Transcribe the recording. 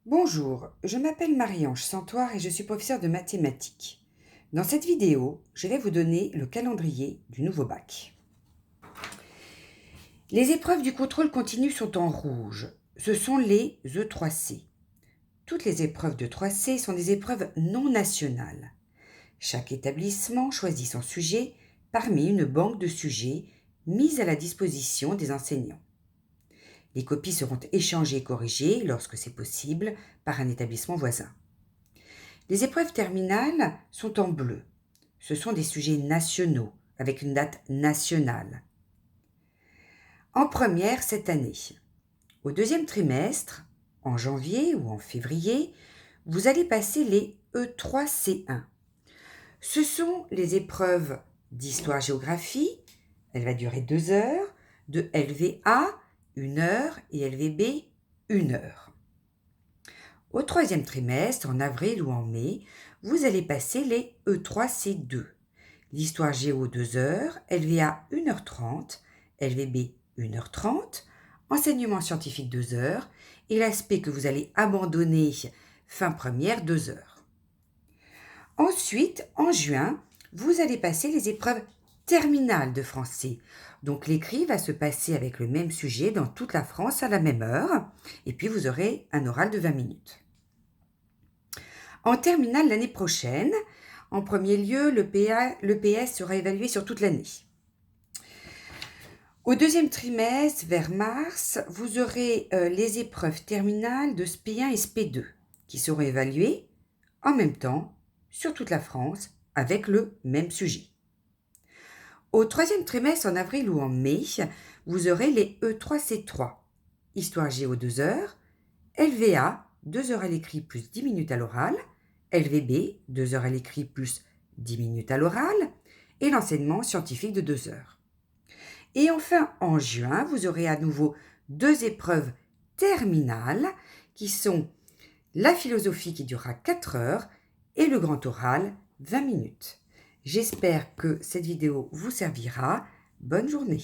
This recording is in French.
Bonjour, je m'appelle Marie-Ange Santoire et je suis professeure de mathématiques. Dans cette vidéo, je vais vous donner le calendrier du nouveau bac. Les épreuves du contrôle continu sont en rouge. Ce sont les E3C. Toutes les épreuves de 3C sont des épreuves non nationales. Chaque établissement choisit son sujet parmi une banque de sujets mise à la disposition des enseignants. Les copies seront échangées et corrigées, lorsque c'est possible, par un établissement voisin. Les épreuves terminales sont en bleu. Ce sont des sujets nationaux, avec une date nationale. En première cette année. Au deuxième trimestre, en janvier ou en février, vous allez passer les E3C1. Ce sont les épreuves d'histoire-géographie, elle va durer 2 heures, de LVA, 1 heure, et LVB, 1 heure. Au troisième trimestre, en avril ou en mai, vous allez passer les E3C2. L'histoire géo 2 heures, LVA 1h30, LVB 1h30, enseignement scientifique 2 heures, et l'aspect que vous allez abandonner fin première 2 heures. Ensuite, en juin, vous allez passer les épreuves terminales de français. Donc l'écrit va se passer avec le même sujet dans toute la France à la même heure, et puis vous aurez un oral de 20 minutes. En terminale l'année prochaine, en premier lieu, le PS sera évalué sur toute l'année. Au deuxième trimestre, vers mars, vous aurez les épreuves terminales de SP1 et SP2 qui seront évaluées en même temps sur toute la France avec le même sujet. Au troisième trimestre, en avril ou en mai, vous aurez les E3C3, Histoire Géo 2 heures, LVA 2 heures à l'écrit plus 10 minutes à l'oral, LVB 2 heures à l'écrit plus 10 minutes à l'oral, et l'enseignement scientifique de 2 heures. Et enfin, en juin, vous aurez à nouveau 2 épreuves terminales qui sont la philosophie qui durera 4 heures et le grand oral 20 minutes. J'espère que cette vidéo vous servira. Bonne journée.